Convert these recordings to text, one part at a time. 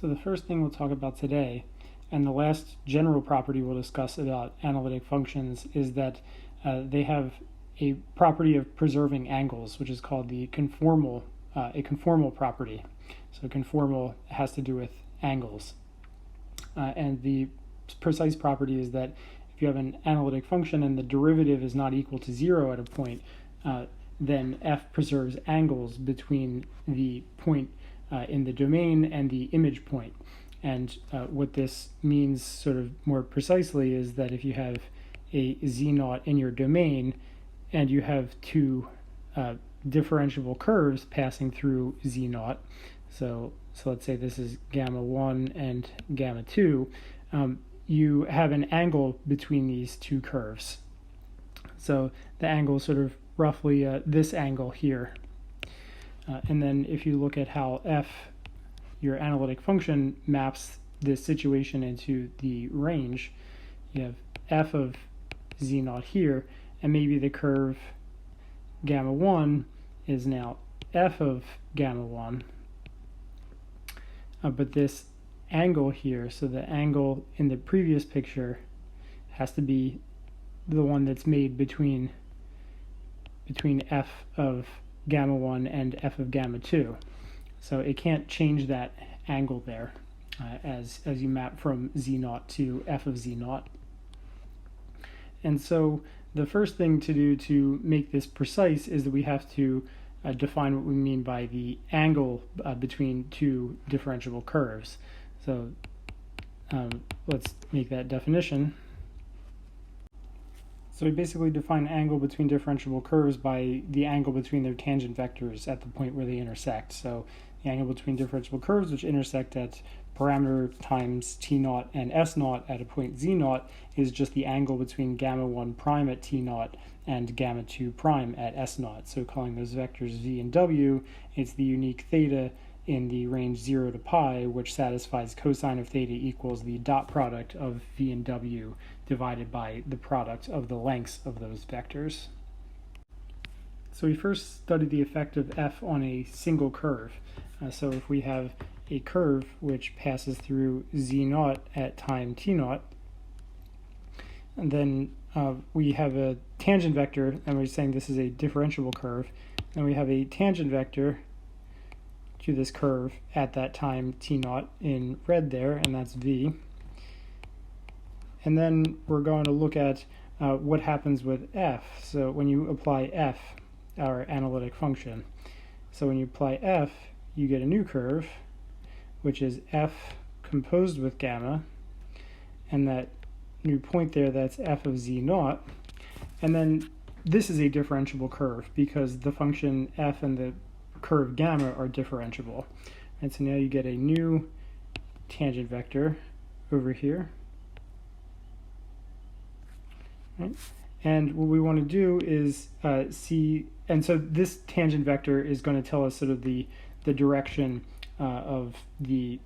So the first thing we'll talk about today, and the last general property we'll discuss about analytic functions, is that they have a property of preserving angles, which is called the conformal, a conformal property. So conformal has to do with angles. And the precise property is that if you have an analytic function and the derivative is not equal to 0 at a point, then f preserves angles between the point in the domain and the image point. And what this means sort of more precisely is that if you have a z0 in your domain and you have two differentiable curves passing through z0, so let's say this is gamma 1 and gamma 2, you have an angle between these two curves. So the angle is sort of roughly this angle here. And then if you look at how f, your analytic function, maps this situation into the range, you have f of z0 here, and maybe the curve gamma 1 is now f of gamma 1. But this angle here, so the angle in the previous picture has to be the one that's made between f of gamma 1 and f of gamma 2. So it can't change that angle there as you map from z0 to f of z0. And so the first thing to do to make this precise is that we have to define what we mean by the angle between two differentiable curves. So let's make that definition. So we basically define angle between differentiable curves by the angle between their tangent vectors at the point where they intersect. So the angle between differentiable curves which intersect at parameter times t0 and s0 at a point z0 is just the angle between gamma 1 prime at t0 and gamma 2 prime at s0. So calling those vectors v and w, it's the unique theta in the range 0 to pi, which satisfies cosine of theta equals the dot product of v and w divided by the product of the lengths of those vectors. So we first studied the effect of f on a single curve. So if we have a curve which passes through z0 at time t0, and then we have a tangent vector, and we're saying this is a differentiable curve, and we have a tangent vector to this curve at that time t0 in red there, and that's v. And then we're going to look at what happens with f. So when you apply f, our analytic function, so when you apply f, you get a new curve, which is f composed with gamma, and that new point there, that's f of z0. And then this is a differentiable curve because the function f and the curve gamma are differentiable. And so now you get a new tangent vector over here. Right? And what we want to do is see, and so this tangent vector is going to tell us sort of the direction of the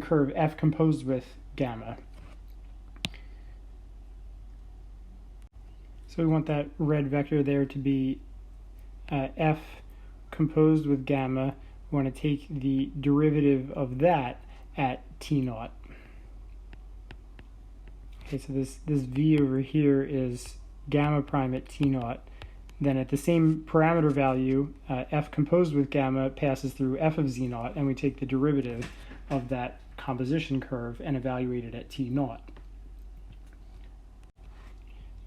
curve f composed with gamma. So we want that red vector there to be f composed with gamma. We want to take the derivative of that at t0. Okay, so this v over here is gamma prime at t0. Then at the same parameter value, f composed with gamma passes through f of z0, and we take the derivative of that composition curve and evaluate it at t0.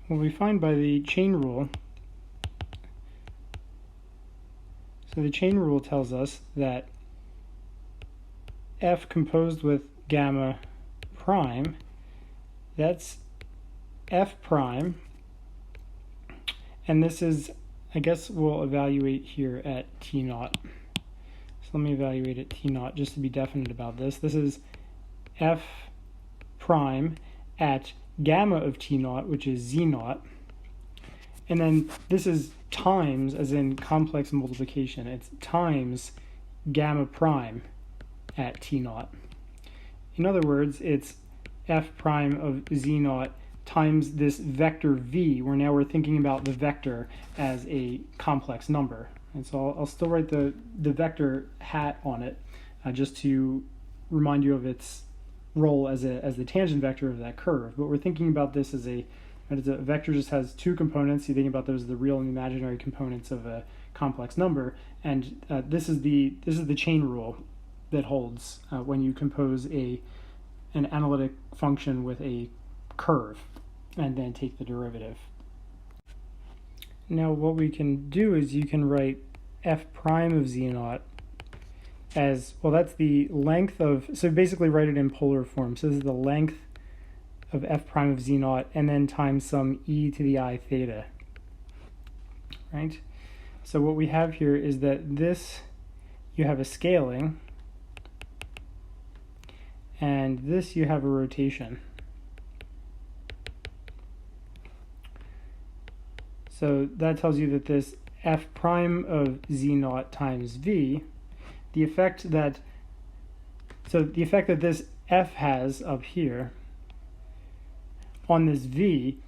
What we find by the chain rule, so the chain rule tells us that f composed with gamma prime, that's f prime, and this is, I guess we'll evaluate here at t0. So let me evaluate at t0 just to be definite about this. This is f prime at gamma of t0, which is z0. And then this is times, as in complex multiplication. It's times gamma prime at t0. In other words, it's f prime of z0 times this vector v, where now we're thinking about the vector as a complex number. And so I'll still write the vector hat on it just to remind you of its role as the tangent vector of that curve. But we're thinking about this as a vector just has two components. You think about those as the real and imaginary components of a complex number, and this is the chain rule that holds when you compose an analytic function with a curve and then take the derivative. Now what we can do is you can write f prime of z naught as, well, that's the length of, so basically write it in polar form. So this is the length of f prime of z naught and then times some e to the I theta, right? So what we have here is that this, you have a scaling, and this you have a rotation. So that tells you that this f prime of z naught times v, the effect that this f has up here on this v,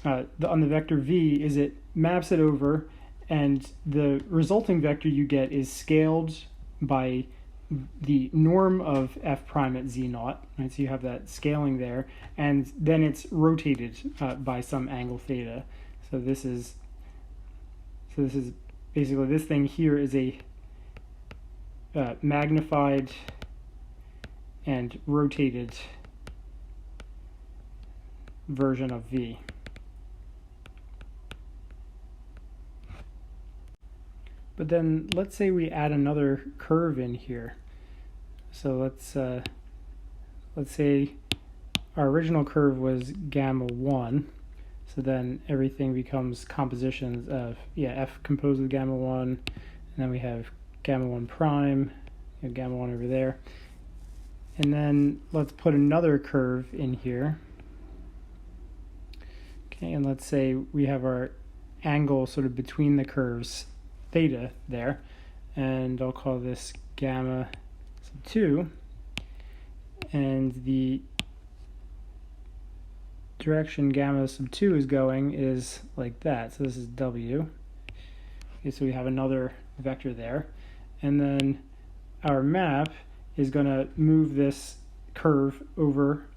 on the vector v, is it maps it over, and the resulting vector you get is scaled by the norm of f prime at z naught, right? So you have that scaling there, and then it's rotated by some angle theta. So this is basically, this thing here is a magnified and rotated version of v. But then let's say we add another curve in here. So let's say our original curve was gamma 1. So then everything becomes compositions of, f composed with gamma 1, and then we have gamma 1 prime, gamma 1 over there. And then let's put another curve in here. Okay, and let's say we have our angle sort of between the curves, theta, there, and I'll call this gamma sub 2, and the direction gamma sub 2 is going is like that. So this is w. Okay, so we have another vector there, and then our map is going to move this curve over,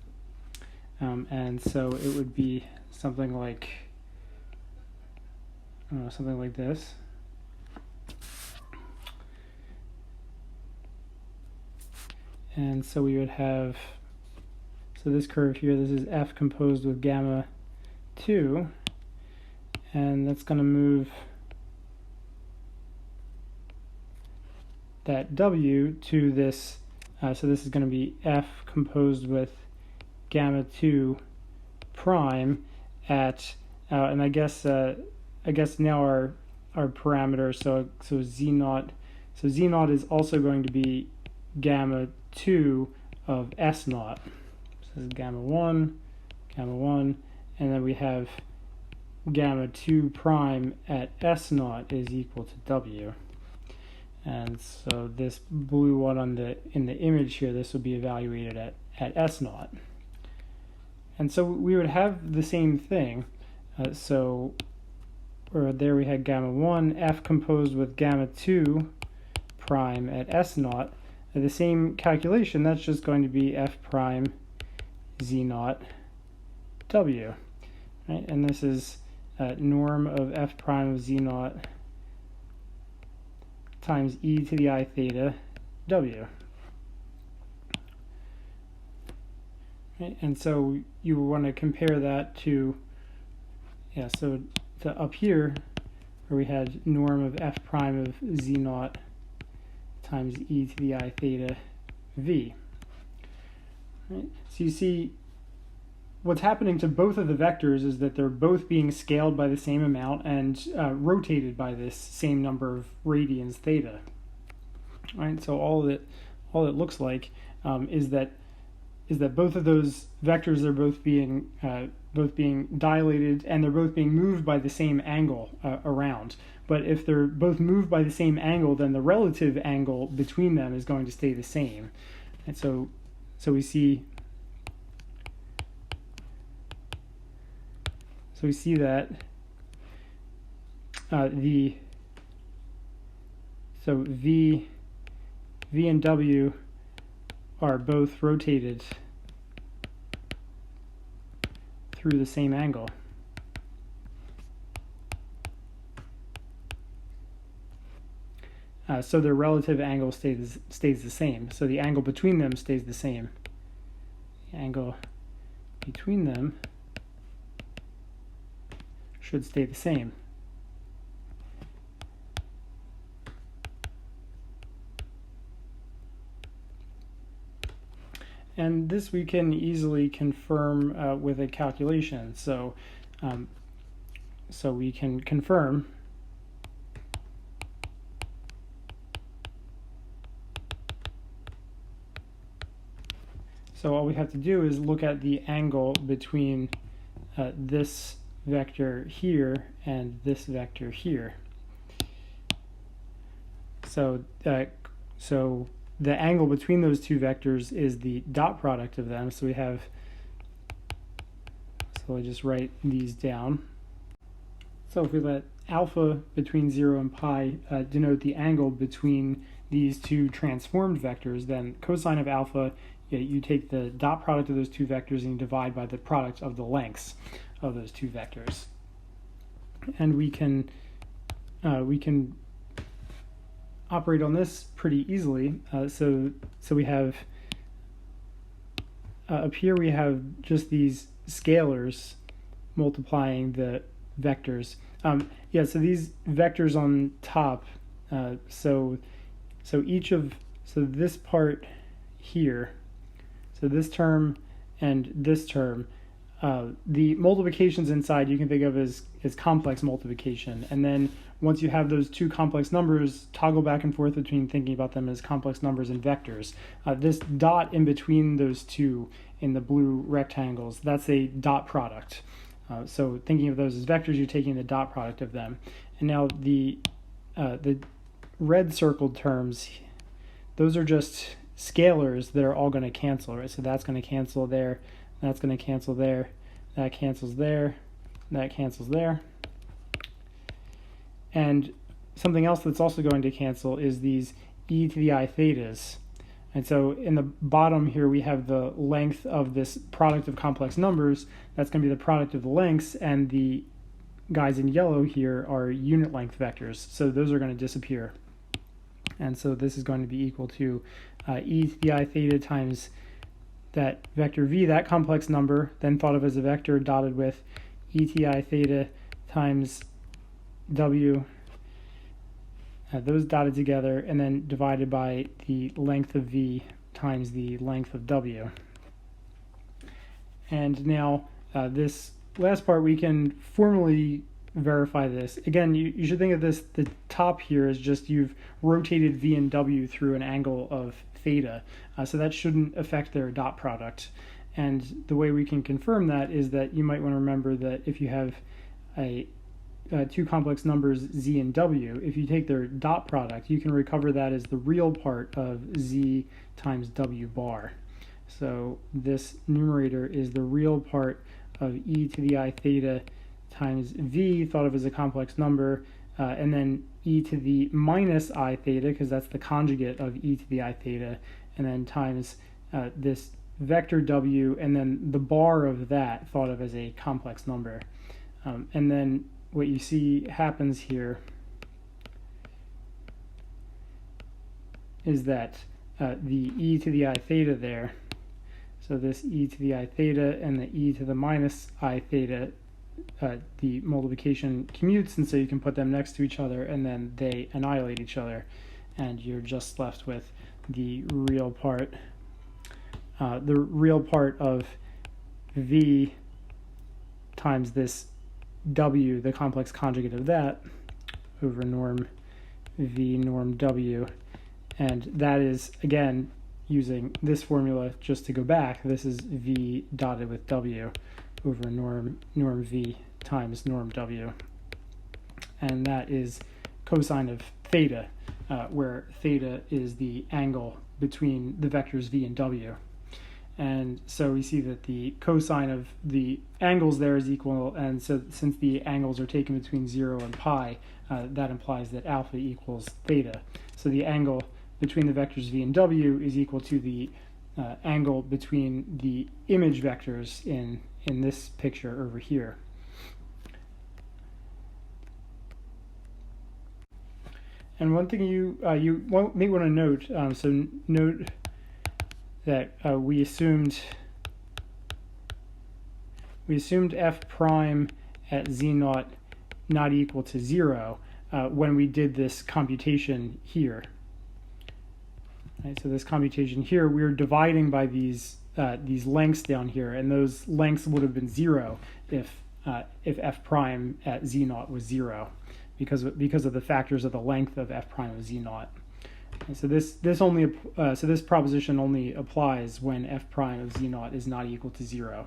and so it would be something like this. And so we would have, so this curve here, this is f composed with gamma 2, and that's going to move that w to this, so this is going to be f composed with gamma 2 prime at, and I guess now our parameter, so z naught is also going to be gamma 2 of s naught. So this is gamma 1, and then we have gamma 2 prime at s naught is equal to w. And so this blue one in the image here, this would be evaluated at s naught. And so we would have the same thing. Or there we had gamma 1, f composed with gamma 2 prime at s naught. The same calculation, that's just going to be f prime z naught w, right? And this is norm of f prime of z naught times e to the I theta w. Right? And so you want to compare that to, so to up here, where we had norm of f prime of z naught times e to the I theta v. Right? So you see what's happening to both of the vectors is that they're both being scaled by the same amount and rotated by this same number of radians theta. Right? So all it looks like is that both of those vectors are both being dilated, and they're both being moved by the same angle around. But if they're both moved by the same angle, then the relative angle between them is going to stay the same. And so we see that V and W are both rotated through the same angle. So their relative angle stays the same. So the angle between them stays the same. The angle between them should stay the same. And this we can easily confirm with a calculation. So we can confirm so all we have to do is look at the angle between this vector here and this vector here. So the angle between those two vectors is the dot product of them. So we have, so I just write these down. So if we let alpha between 0 and pi denote the angle between these two transformed vectors, then cosine of alpha, you take the dot product of those two vectors and you divide by the product of the lengths of those two vectors. And we can operate on this pretty easily. So we have up here we have just these scalars multiplying the vectors. So these vectors on top. So this part here. So this term and this term. The multiplications inside you can think of as complex multiplication, and then once you have those two complex numbers, toggle back and forth between thinking about them as complex numbers and vectors. This dot in between those two in the blue rectangles, that's a dot product. So thinking of those as vectors, you're taking the dot product of them. And now the red circled terms, those are just scalars that are all going to cancel, right? So that's going to cancel there, that's going to cancel there, that cancels there, that cancels there. And something else that's also going to cancel is these e to the I thetas. And so in the bottom here we have the length of this product of complex numbers. That's going to be the product of the lengths, and the guys in yellow here are unit length vectors. So those are going to disappear. And so this is going to be equal to e to the I theta times that vector v, that complex number, then thought of as a vector dotted with e to the I theta times w, those dotted together, and then divided by the length of v times the length of w. And now this last part, we can formally verify this. Again, you should think of this, the top here is just you've rotated v and w through an angle of theta, so that shouldn't affect their dot product. And the way we can confirm that is that you might want to remember that if you have two complex numbers z and w, if you take their dot product, you can recover that as the real part of z times w bar. So this numerator is the real part of e to the I theta times v, thought of as a complex number, and then e to the minus I theta, because that's the conjugate of e to the I theta, and then times this vector w, and then the bar of that thought of as a complex number. And then what you see happens here is that the e to the I theta there, so this e to the I theta and the e to the minus I theta, the multiplication commutes, and so you can put them next to each other and then they annihilate each other, and you're just left with the real part of v times this w, the complex conjugate of that, over norm v norm w. And that is, again, using this formula just to go back, this is v dotted with w over norm v times norm w. And that is cosine of theta, where theta is the angle between the vectors v and w. And so we see that the cosine of the angles there is equal, and so since the angles are taken between 0 and pi, that implies that alpha equals theta. So the angle between the vectors v and w is equal to the angle between the image vectors in this picture over here. And one thing you may want to note, so note that we assumed f prime at z naught not equal to 0 when we did this computation here. Right, so this computation here, we were dividing by these lengths down here, and those lengths would have been 0 if f prime at z naught was 0, because of the factors of the length of f prime of z naught. And so this proposition only applies when f prime of z naught is not equal to 0.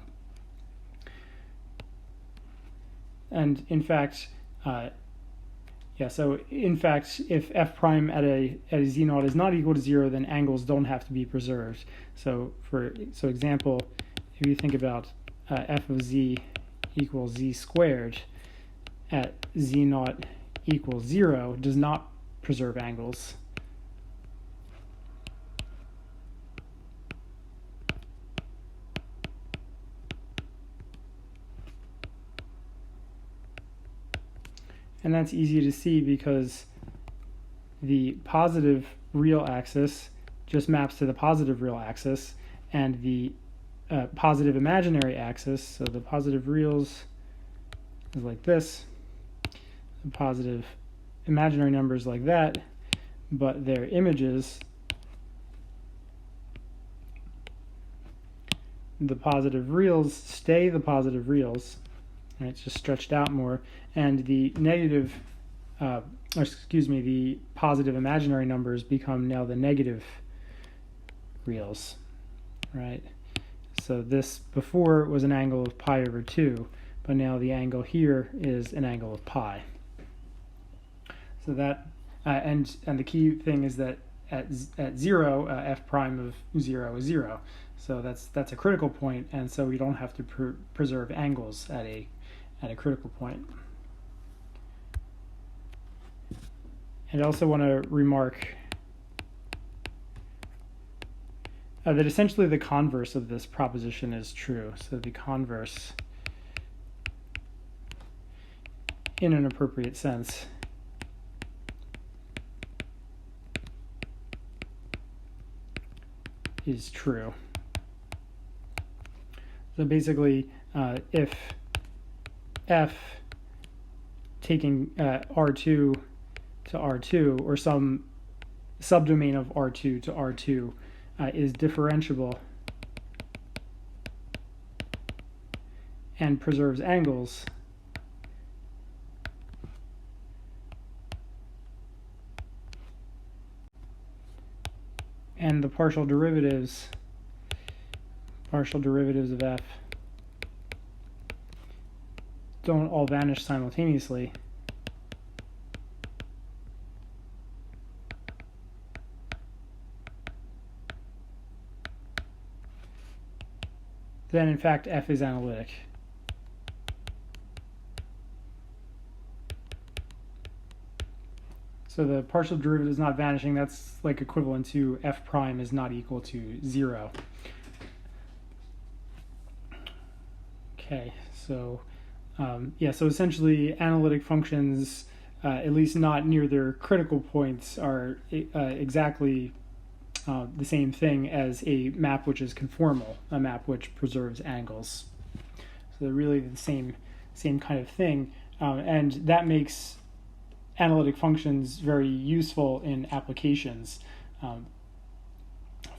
And in fact, so in fact, if f prime at a z naught is not equal to 0, then angles don't have to be preserved. So example, if you think about f of z equals z squared at z naught equals 0, does not preserve angles. And that's easy to see because the positive real axis just maps to the positive real axis, and the positive imaginary axis, so the positive reals is like this, the positive imaginary numbers like that, but their images, the positive reals stay the positive reals, and it's just stretched out more, and the negative, the positive imaginary numbers become now the negative reals, right? So this before was an angle of pi over 2, but now the angle here is an angle of pi. So that, and the key thing is that at 0, f prime of 0 is 0. So that's a critical point, and so we don't have to preserve angles at a critical point. And I also want to remark that essentially the converse of this proposition is true. So the converse, in an appropriate sense, is true. So basically, if f taking R2 to R2, or some subdomain of R2 to R2, is differentiable and preserves angles, and the partial derivatives of f don't all vanish simultaneously, then in fact f is analytic. So the partial derivative is not vanishing. That's like equivalent to f prime is not equal to 0. Okay, so so essentially analytic functions, at least not near their critical points, are exactly the same thing as a map which is conformal, a map which preserves angles. So they're really the same kind of thing, and that makes analytic functions very useful in applications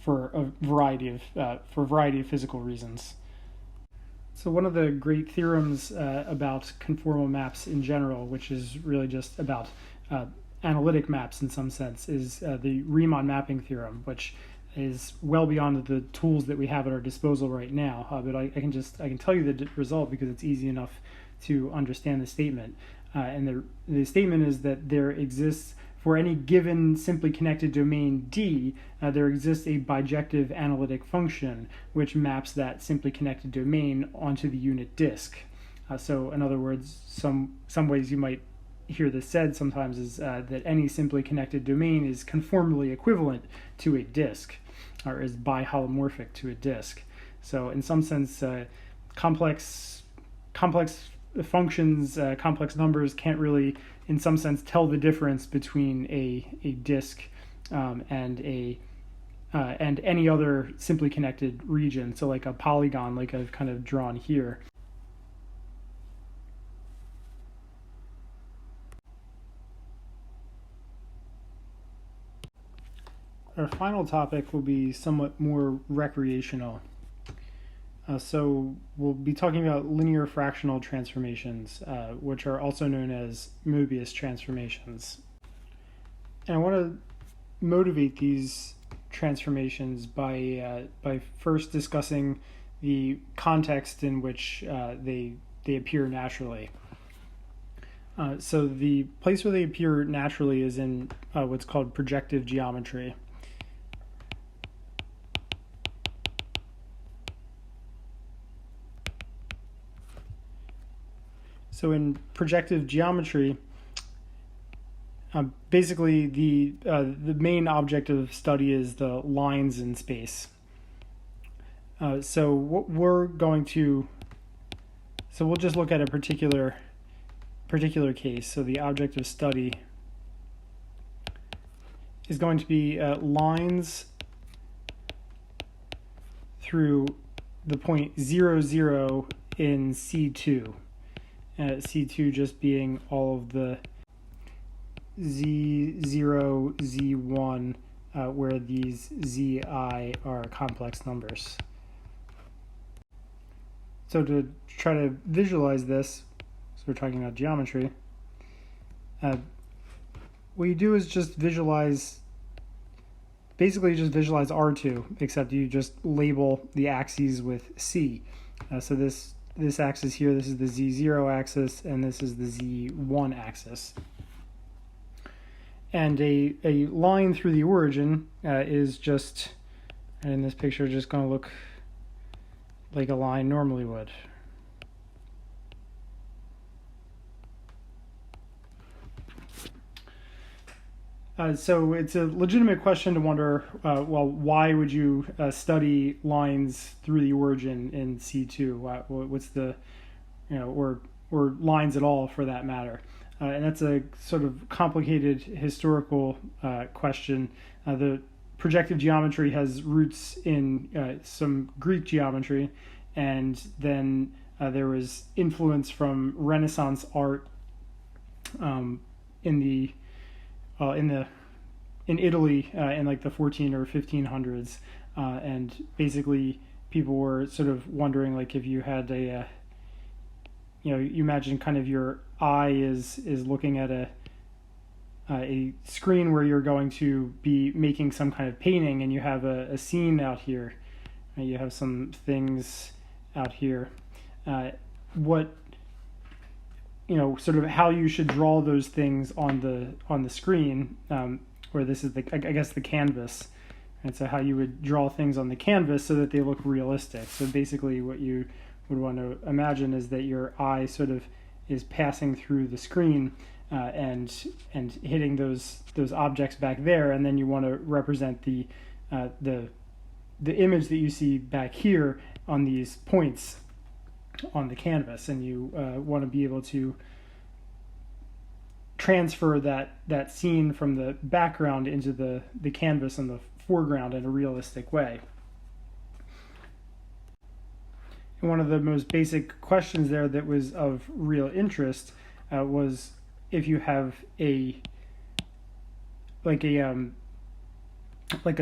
for a variety of physical reasons. So one of the great theorems about conformal maps in general, which is really just about analytic maps in some sense, is the Riemann mapping theorem, which is well beyond the tools that we have at our disposal right now. But I can tell you the result because it's easy enough to understand the statement. And the statement is that there exists, for any given simply connected domain D, there exists a bijective analytic function which maps that simply connected domain onto the unit disk. So in other words, some ways you might hear this said sometimes is that any simply connected domain is conformally equivalent to a disk. or is biholomorphic to a disk. So in some sense, complex functions, complex numbers can't really, in some sense, tell the difference between a disk and any other simply connected region. So like a polygon, like I've kind of drawn here. Our final topic will be somewhat more recreational. So we'll be talking about linear fractional transformations, which are also known as Mobius transformations. And I want to motivate these transformations by first discussing the context in which they appear naturally. So the place where they appear naturally is in what's called projective geometry. So in projective geometry, basically the main object of study is the lines in space. So what we're going to, so we'll just look at a particular case. So the object of study is going to be lines through the point 0, 0 in C2. C2 just being all of the Z0, Z1, where these Zi are complex numbers. So to try to visualize this, so we're talking about geometry, what you do is just visualize, basically just visualize R2, except you just label the axes with C. So this axis here, this is the Z0 axis, and this is the Z1 axis. And a line through the origin is just, and in this picture, just going to look like a line normally would. So it's a legitimate question to wonder, well, why would you study lines through the origin in C2? What's the, or lines at all for that matter? And that's a sort of complicated historical question. The projective geometry has roots in some Greek geometry, and then there was influence from Renaissance art in Italy in like the 14 or 1500s, and basically people were sort of wondering, like, if you had a you imagine kind of your eye is looking at a screen where you're going to be making some kind of painting, and you have a scene out here, you have some things out here, what sort of how you should draw those things on the screen, where this is I guess the canvas, and so how you would draw things on the canvas so that they look realistic. So basically what you would want to imagine is that your eye sort of is passing through the screen and hitting those objects back there, and then you want to represent the image that you see back here on these points on the canvas, and you want to be able to transfer that scene from the background into the canvas and the foreground in a realistic way. And one of the most basic questions there that was of real interest was if you have a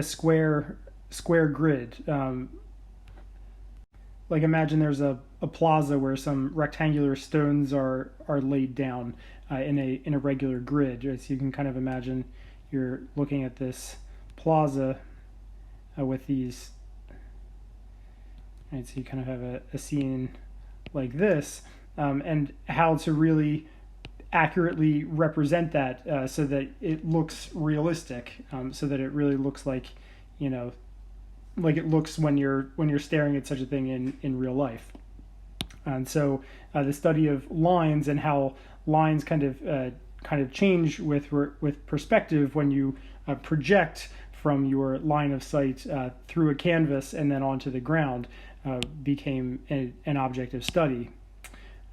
square grid. Like imagine there's a plaza where some rectangular stones are laid down in a regular grid. Right? So you can kind of imagine you're looking at this plaza with these. Right, so you kind of have a scene like this, and how to really accurately represent that so that it looks realistic, so that it really looks like like it looks when you're staring at such a thing in real life. And so the study of lines and how lines kind of change with perspective when you project from your line of sight through a canvas and then onto the ground became an object of study.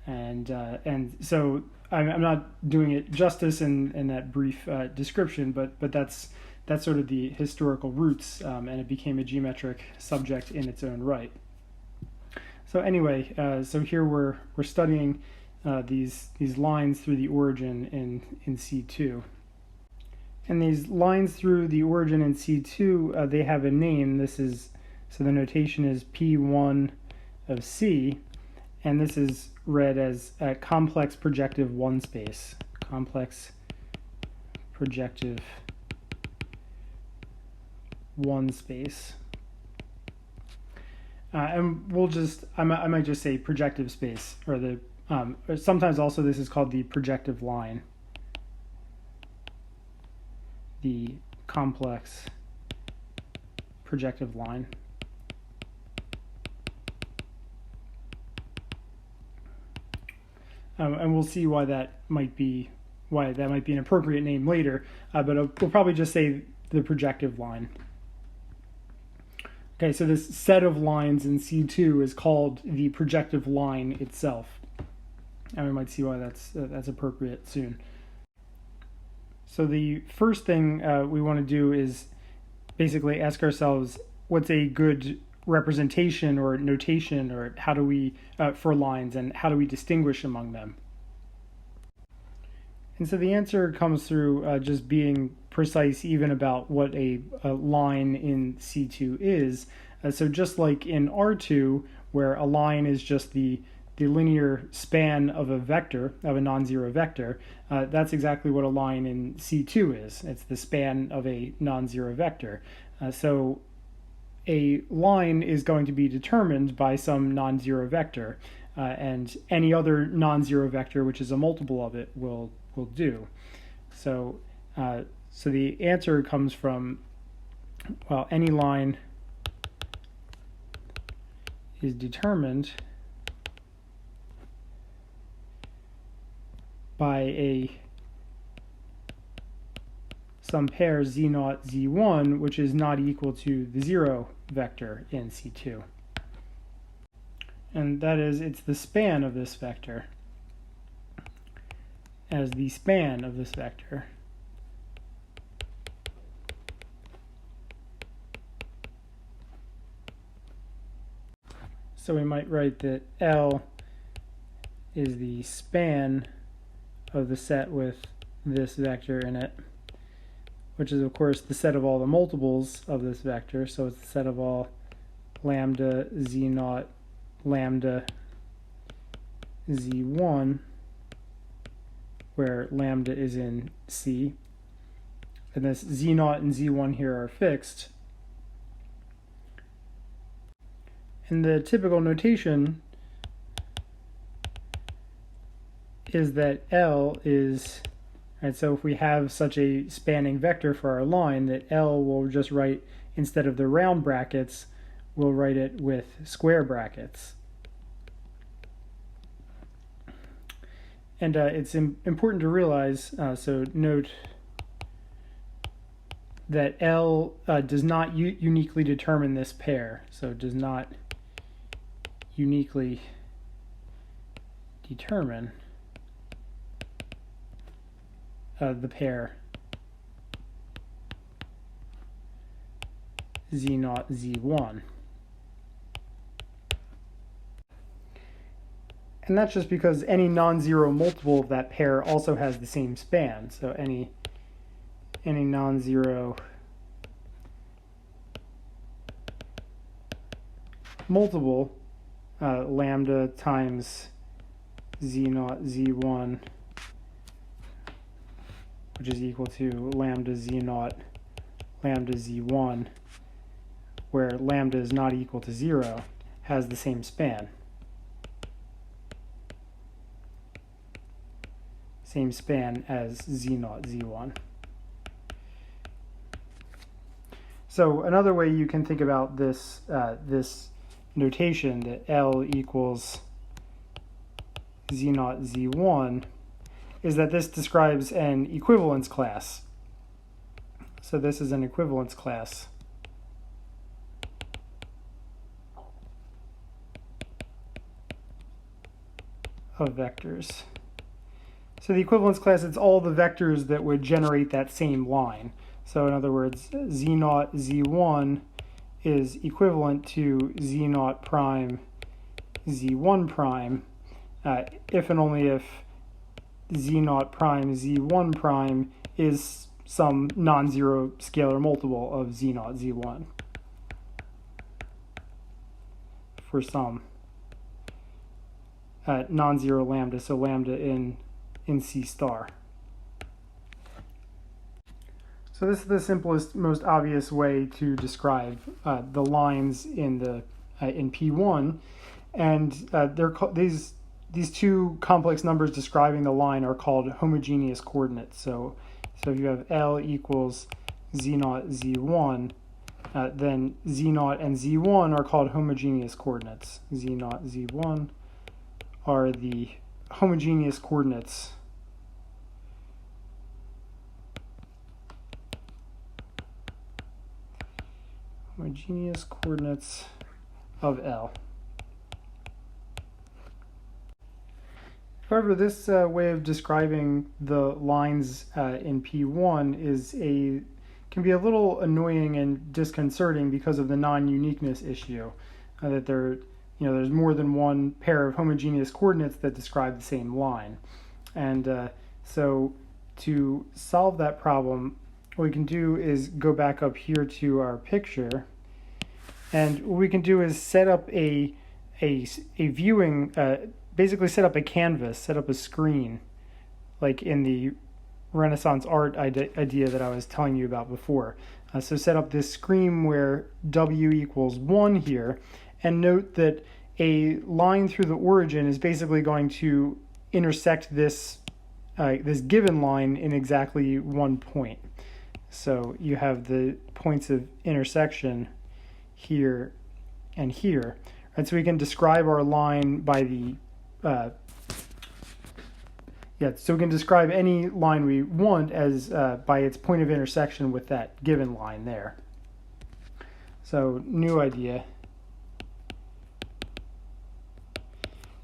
And so I'm not doing it justice in that brief description, but that's sort of the historical roots, and it became a geometric subject in its own right. So anyway, so here we're studying these lines through the origin in C2. And these lines through the origin in C2, they have a name. So the notation is P1 of C, and this is read as a complex projective one space. Complex projective one space. And I might just say projective space, or sometimes also this is called the projective line. The complex projective line. And we'll see why that might be an appropriate name later, but we'll probably just say the projective line. Okay, so this set of lines in C2 is called the projective line itself, and we might see why that's appropriate soon. So the first thing we want to do is basically ask ourselves, what's a good representation or notation, or how do we for lines, and how do we distinguish among them? And so the answer comes through just being precise even about what a line in C2 is. So just like in R2, where a line is just the linear span of a vector, of a non-zero vector, that's exactly what a line in C2 is. It's the span of a non-zero vector. So a line is going to be determined by some non-zero vector, and any other non-zero vector which is a multiple of it will do. So the answer comes from, well, any line is determined by some pair z0, z1, which is not equal to the zero vector in C2. And that is, it's the span of this vector as the span of this vector. So we might write that L is the span of the set with this vector in it, which is of course the set of all the multiples of this vector. So it's the set of all lambda z0 lambda z1, where lambda is in C, and this z0 and z1 here are fixed. And the typical notation is that L is, right, so if we have such a spanning vector for our line, that L will just write, instead of the round brackets, we'll write it with square brackets. And it's important to realize, so note that L does not uniquely determine this pair, so it does not uniquely determine the pair z0, z1. And that's just because any non-zero multiple of that pair also has the same span. So any non-zero multiple, lambda times z0, z1, which is equal to lambda z0, lambda z1, where lambda is not equal to 0, has the same span. Same span as z0, z1. So another way you can think about this this notation, that L equals z0, z1, is that this describes an equivalence class. So this is an equivalence class of vectors. So the equivalence class, it's all the vectors that would generate that same line. So in other words, z0, z1 is equivalent to z0 prime, z1 prime, if and only if z0 prime, z1 prime is some non-zero scalar multiple of z0, z1 for some non-zero lambda, so lambda in C star. So this is the simplest, most obvious way to describe the lines in P1, and these two complex numbers describing the line are called homogeneous coordinates. So if you have L equals z0, z1, then z0 and z1 are called homogeneous coordinates. Z0, z1 are the homogeneous coordinates of L. However, this way of describing the lines in P1 can be a little annoying and disconcerting because of the non-uniqueness issue, that there's more than one pair of homogeneous coordinates that describe the same line. And so to solve that problem, what we can do is go back up here to our picture, and what we can do is set up a viewing, basically set up a canvas, set up a screen, like in the Renaissance art idea that I was telling you about before. So set up this screen where W equals 1 here, and note that a line through the origin is basically going to intersect this given line in exactly 1 point. So you have the points of intersection here and here. And so we can describe our line by the so we can describe any line we want as by its point of intersection with that given line there. So new idea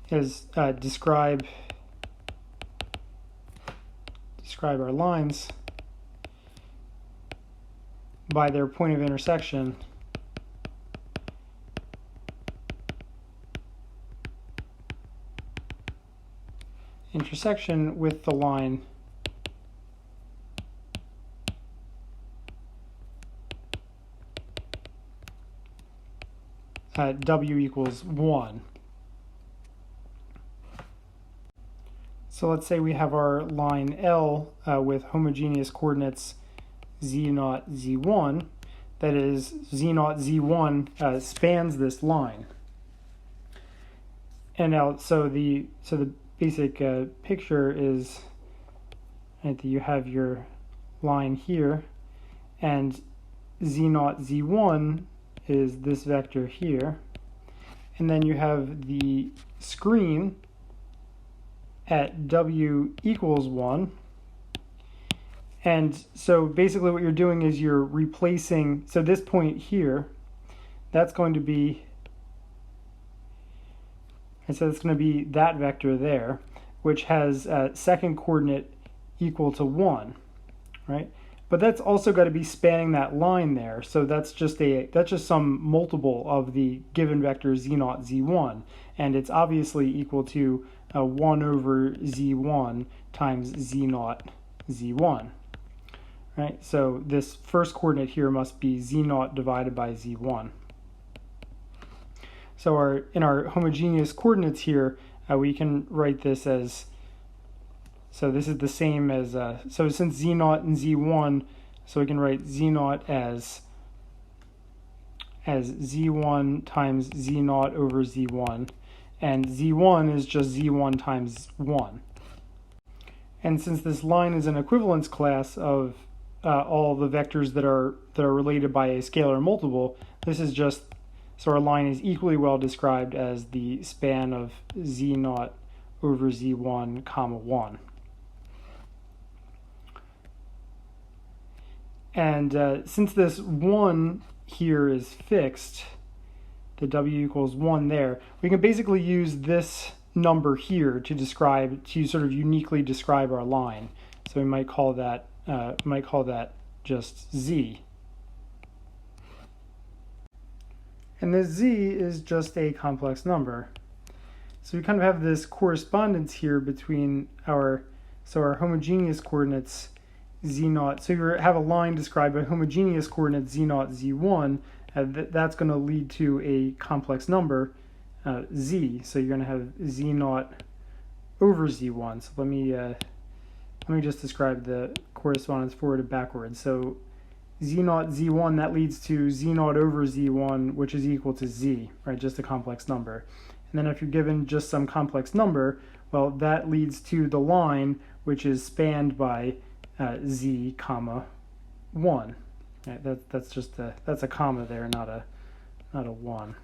is describe our lines by their point of intersection with the line W equals 1. So let's say we have our line L with homogeneous coordinates z0, z1. That is, z0, z1 spans this line. And now, so the basic picture is that you have your line here, and z0, z1 is this vector here, and then you have the screen at W equals 1. And so basically what you're doing is you're replacing, so this point here, that's going to be, and so it's going to be that vector there, which has a second coordinate equal to 1, right? But that's also got to be spanning that line there, so that's just some multiple of the given vector z0, z1, and it's obviously equal to 1 over z1 times z0, z1. Right? So this first coordinate here must be z0 divided by z1. So in our homogeneous coordinates here, we can write this as, so this is the same as, so since z0 and z1, so we can write z0 as z1 times z0 over z1, and z1 is just z1 times 1. And since this line is an equivalence class of all the vectors that are related by a scalar multiple, this is just, so our line is equally well described as the span of z0 over z1 comma 1. And since this 1 here is fixed, the w equals 1 there, we can basically use this number here to sort of uniquely describe our line. So we might call that just z. And this z is just a complex number. So we kind of have this correspondence here between our homogeneous coordinates z0. So you have a line described by homogeneous coordinates z0, z1. That's going to lead to a complex number, z. So you're going to have z0 over z1. So let me just describe the correspondence forward and backwards. So z0, z1, that leads to z0 over z1, which is equal to z, right? Just a complex number. And then if you're given just some complex number, well, that leads to the line, which is spanned by z, comma 1. Right? That's a comma there, not a 1.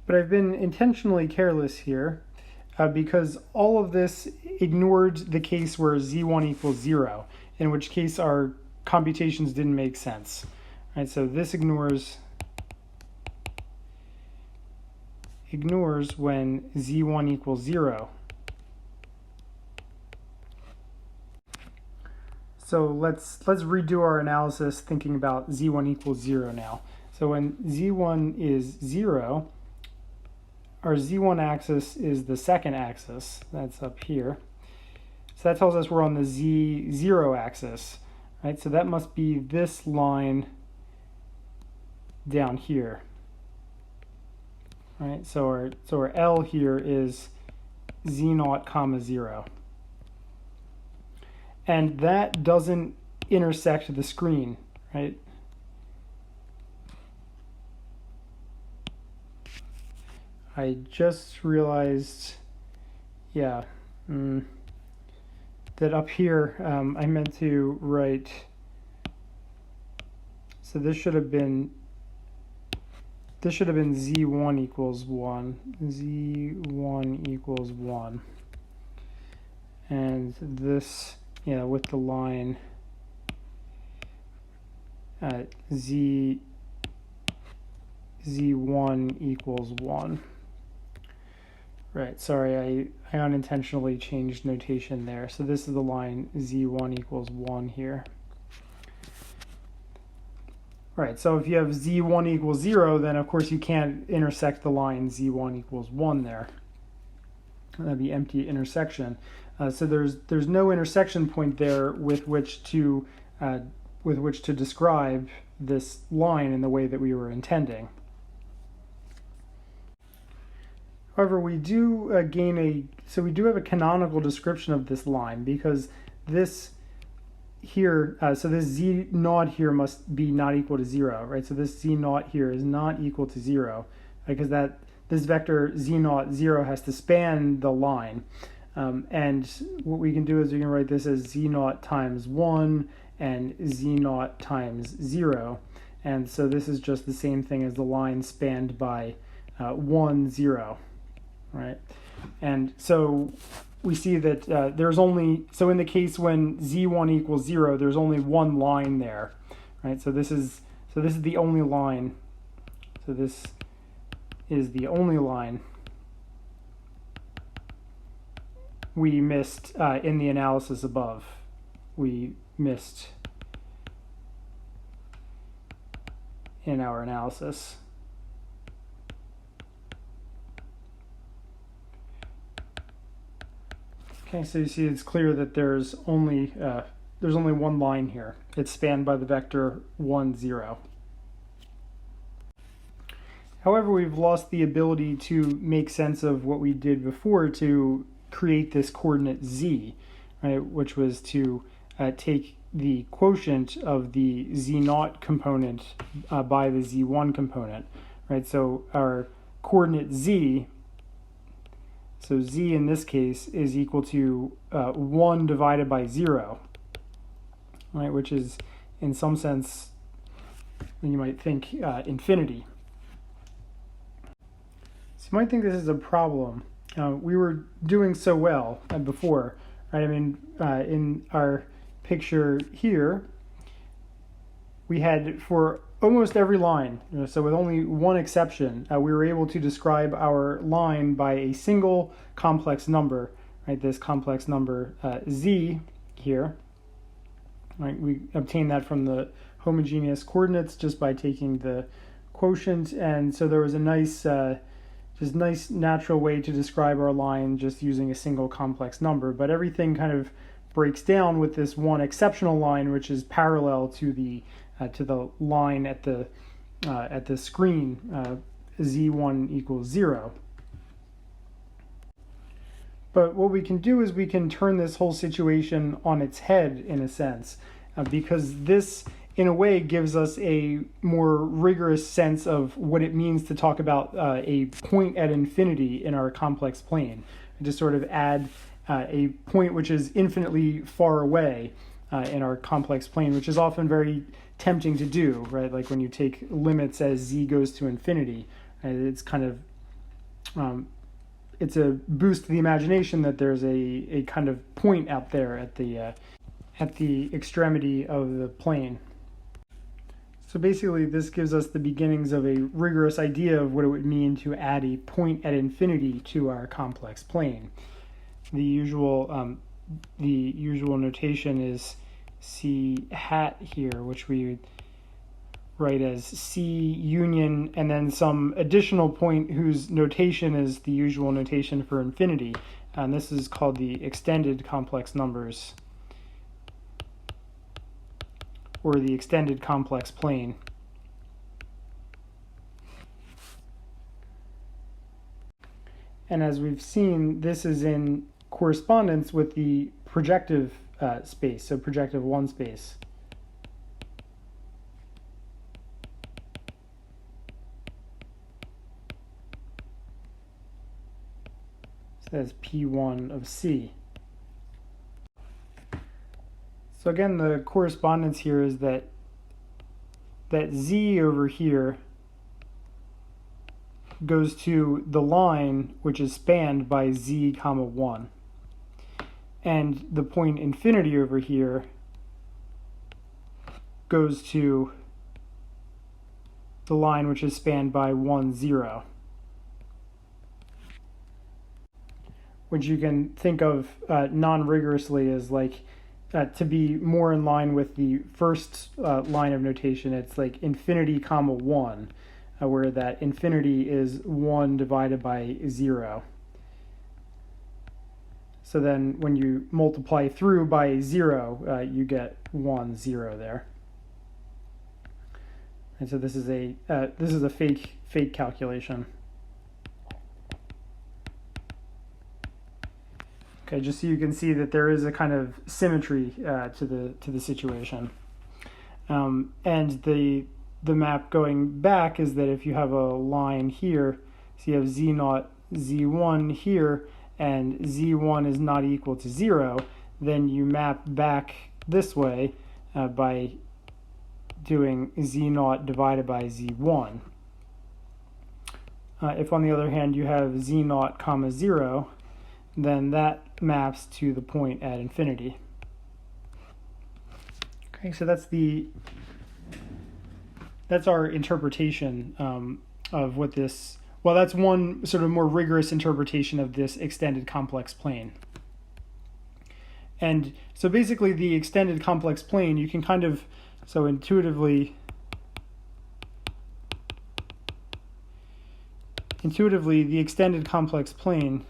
But I've been intentionally careless here because all of this ignored the case where z1 equals 0, in which case our computations didn't make sense. Right, so this ignores when z1 equals 0. So let's redo our analysis thinking about z1 equals 0 now. So when z1 is 0, our z1 axis is the second axis. That's up here. So that tells us we're on the z0 axis. Right, so that must be this line down here. Right, so our L here is z0 comma 0. And that doesn't intersect the screen, right? I just realized, yeah, that up here I meant to write, so this should have been z1 equals 1, z1 equals 1, and this, with the line z1 equals 1. Right, sorry, I unintentionally changed notation there. So this is the line z1 equals 1 here. Right, so if you have z1 equals 0, then of course you can't intersect the line z1 equals 1 there. That'd be empty intersection. So there's no intersection point there with which to describe this line in the way that we were intending. However, we do we do have a canonical description of this line, because this here, so this z naught here must be not equal to 0, right? So this z naught here is not equal to 0, because this vector z naught 0 has to span the line. And what we can do is we can write this as z naught times 1 and z naught times 0. And so this is just the same thing as the line spanned by 1, 0. Right, and so we see that so in the case when z1 equals 0, there's only one line there, right? So this is the only line. So this is the only line we missed in the analysis above. We missed in our analysis. Okay, so you see it's clear that there's only one line here. It's spanned by the vector 1, 0. However, we've lost the ability to make sense of what we did before to create this coordinate z, right, which was to take the quotient of the z0 component by the z1 component, right? So our coordinate z, so z in this case is equal to 1 divided by 0, right? Which is, in some sense, you might think infinity. So you might think this is a problem we were doing so well before, right? I mean, in our picture here, we had for almost every line, so with only one exception, we were able to describe our line by a single complex number, right? This complex number z here, right? We obtained that from the homogeneous coordinates just by taking the quotient, and so there was a nice nice natural way to describe our line just using a single complex number. But everything kind of breaks down with this one exceptional line, which is parallel to the line at the screen, z1 equals 0. But what we can do is we can turn this whole situation on its head, in a sense, because this, in a way, gives us a more rigorous sense of what it means to talk about a point at infinity in our complex plane. And to sort of add a point which is infinitely far away in our complex plane, which is often very tempting to do, right? Like when you take limits as z goes to infinity, right? It's kind of it's a boost to the imagination that there's a kind of point out there at the extremity of the plane. So basically, this gives us the beginnings of a rigorous idea of what it would mean to add a point at infinity to our complex plane. The usual notation is C hat here, which we would write as C union and then some additional point whose notation is the usual notation for infinity. And this is called the extended complex numbers, or the extended complex plane. And as we've seen, this is in correspondence with the projective space, so projective 1 space. So that's P1 of C. So again, the correspondence here is that z over here goes to the line which is spanned by z comma 1. And the point infinity over here goes to the line which is spanned by 1, 0. Which you can think of non-rigorously as like to be more in line with the first line of notation. It's like infinity comma 1, where that infinity is 1 divided by 0. So then when you multiply through by 0, you get 1, 0 there. And so this is a fake calculation. Okay, just so you can see that there is a kind of symmetry to the situation. And the map going back is that if you have a line here, so you have z0, z1 here, and z1 is not equal to 0, then you map back this way by doing z0 divided by z1. If on the other hand you have z0 comma 0, then that maps to the point at infinity. Okay, so that's our interpretation of what this, well, that's one sort of more rigorous interpretation of this extended complex plane. And so basically the extended complex plane, you can kind of, so intuitively the extended complex plane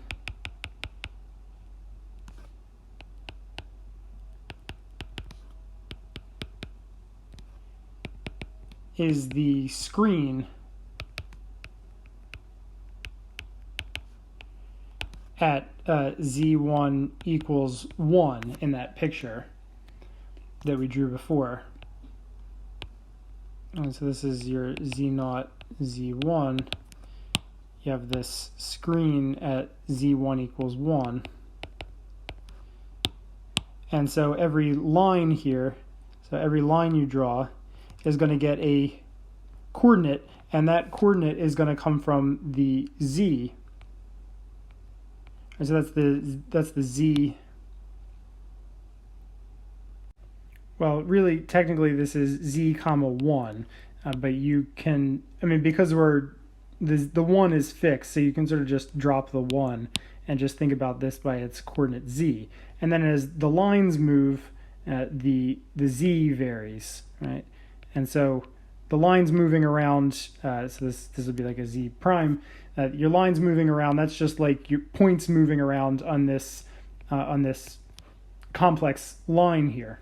is the screen at z1 equals 1 in that picture that we drew before. And so this is your z0, z1. You have this screen at z1 equals 1. And so every line here, so every line you draw is going to get a coordinate, and that coordinate is going to come from the z. So that's the z. Well, really, technically, this is z comma 1, but you can, because the 1 is fixed, so you can sort of just drop the 1 and just think about this by its coordinate z. And then as the lines move, the z varies, right? And so the lines moving around, so this would be like a z prime. Your lines moving around, that's just like your points moving around on this complex line here.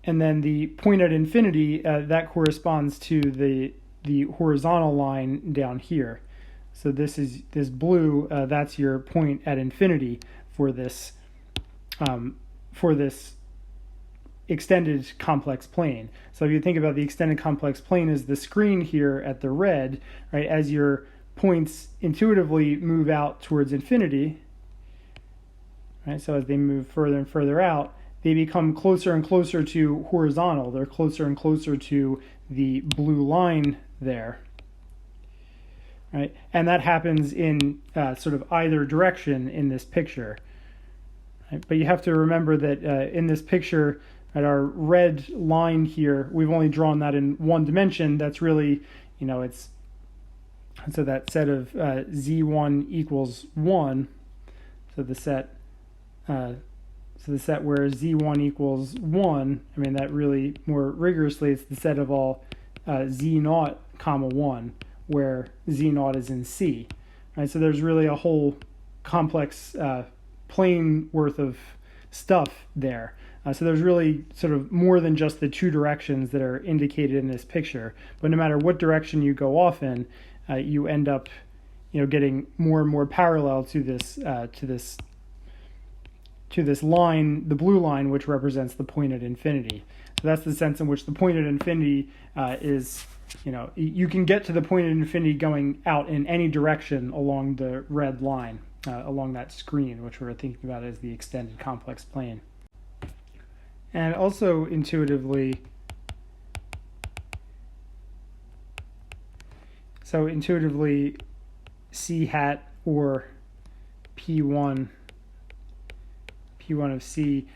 And then the point at infinity, that corresponds to the horizontal line down here. So this blue, that's your point at infinity for this extended complex plane. So if you think about the extended complex plane as the screen here at the red, right, as your points intuitively move out towards infinity, right, so as they move further and further out, they become closer and closer to horizontal. They're closer and closer to the blue line there, right? And that happens in sort of either direction in this picture. Right? But you have to remember that in this picture, at our red line here, we've only drawn that in one dimension. That's really, it's, so that set of z1 equals 1, so the set where z1 equals 1, that really, more rigorously, it's the set of all z0 comma 1, where z0 is in C. Right? So there's really a whole complex plane worth of stuff there. So there's really sort of more than just the two directions that are indicated in this picture. But no matter what direction you go off in, you end up, getting more and more parallel to this line, the blue line, which represents the point at infinity. So that's the sense in which the point at infinity is, you can get to the point at infinity going out in any direction along the red line, along that screen, which we're thinking about as the extended complex plane. And also intuitively, C hat or P1 of C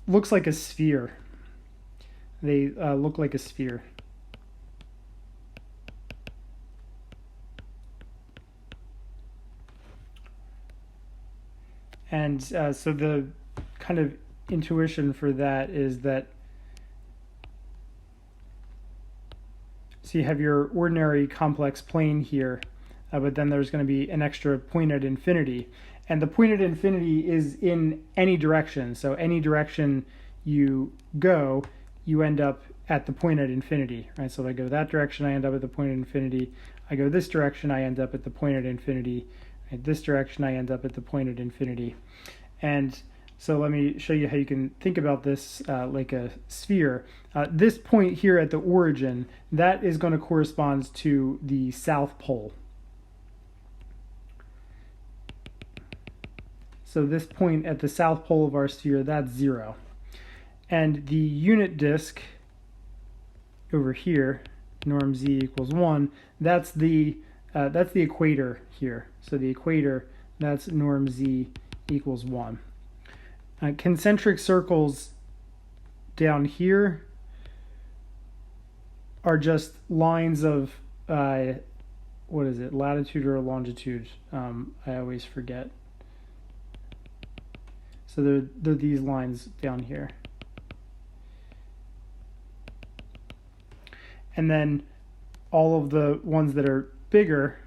looks like a sphere. They look like a sphere. And so the kind of intuition for that is that, so you have your ordinary complex plane here, but then there's going to be an extra point at infinity. And the point at infinity is in any direction. So any direction you go, you end up at the point at infinity, right? So if I go that direction, I end up at the point at infinity. I go this direction, I end up at the point at infinity. Right? This direction, I end up at the point at infinity. And so let me show you how you can think about this like a sphere. This point here at the origin, that is going to correspond to the south pole. So this point at the south pole of our sphere, that's 0. And the unit disk over here, norm z equals 1, that's the equator here. So the equator, that's norm z equals 1. Concentric circles down here are just lines of, what is it, latitude or longitude? I always forget. So they're these lines down here. And then all of the ones that are bigger,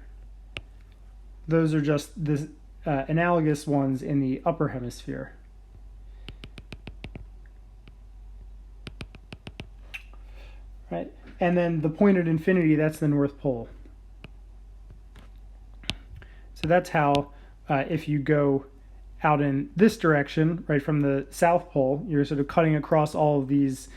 those are just this analogous ones in the upper hemisphere. Right? And then the point at infinity, that's the North Pole. So that's how, if you go out in this direction, right from the South Pole, you're sort of cutting across all of these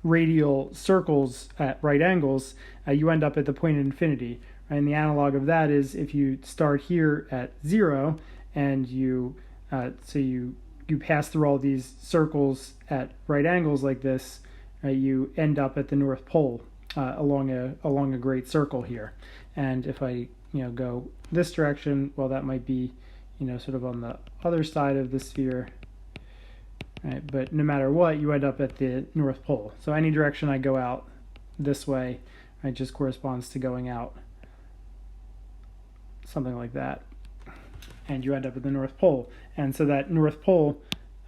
radial circles at right angles, you end up at the point at infinity. Right? And the analog of that is if you start here at 0 and you pass through all these circles at right angles like this, you end up at the North Pole along a great circle here. And if I go this direction, well, that might be, sort of on the other side of the sphere. Right? But no matter what, you end up at the North Pole. So any direction I go out this way, right, just corresponds to going out something like that. And you end up at the North Pole. And so that North Pole,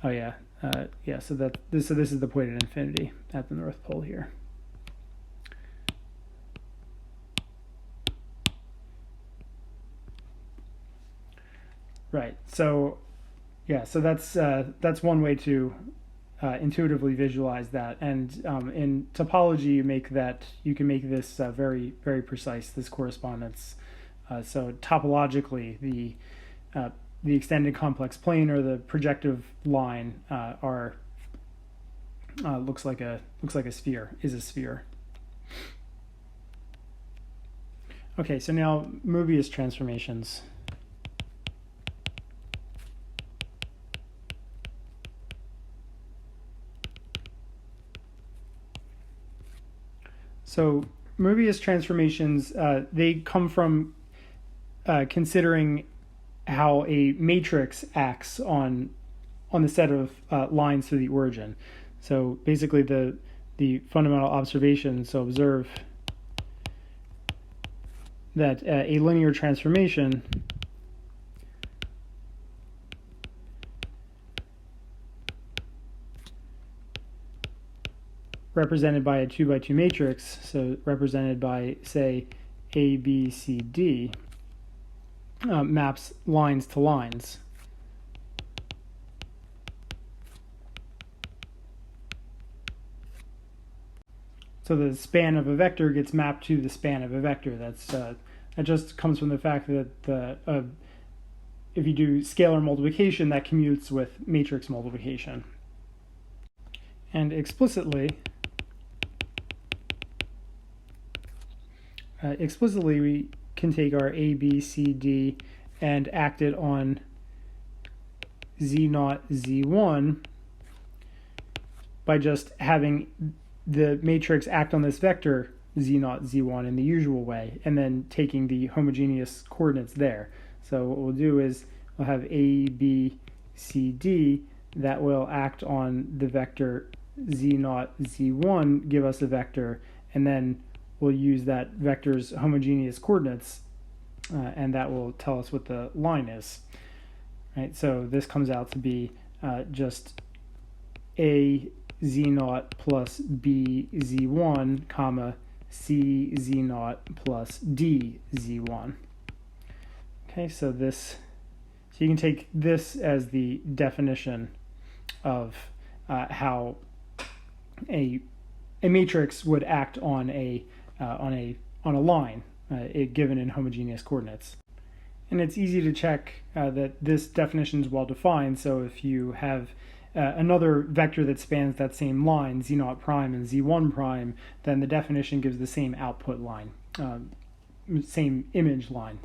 so this is the point at infinity at the North Pole here. Right. So so that's one way to intuitively visualize that. And in topology, you can make this very, very precise, this correspondence. So topologically, the extended complex plane or the projective line looks like a sphere, is a sphere. Okay, so now Mobius transformations. So Mobius transformations, they come from considering how a matrix acts on the set of lines through the origin. So basically the fundamental observation, so observe that a linear transformation represented by a 2x2 matrix, so represented by, say, A, B, C, D, maps lines to lines. So the span of a vector gets mapped to the span of a vector. That just comes from the fact that if you do scalar multiplication, that commutes with matrix multiplication. And explicitly, we can take our A, B, C, D and act it on Z0, Z1 by just having the matrix act on this vector Z0, Z1 in the usual way, and then taking the homogeneous coordinates there. So what we'll do is we'll have A, B, C, D that will act on the vector Z0, Z1, give us a vector, and then we'll use that vector's homogeneous coordinates, and that will tell us what the line is. Right? So this comes out to be just A Z0 plus B Z1, comma, C Z0 plus D Z1. Okay, so you can take this as the definition of how a matrix would act on a line given in homogeneous coordinates. And it's easy to check that this definition is well defined. So if you have another vector that spans that same line, Z0 prime and Z1 prime, then the definition gives the same output line, same image line.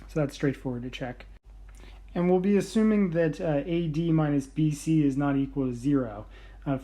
So that's straightforward to check. And we'll be assuming that AD minus BC is not equal to 0.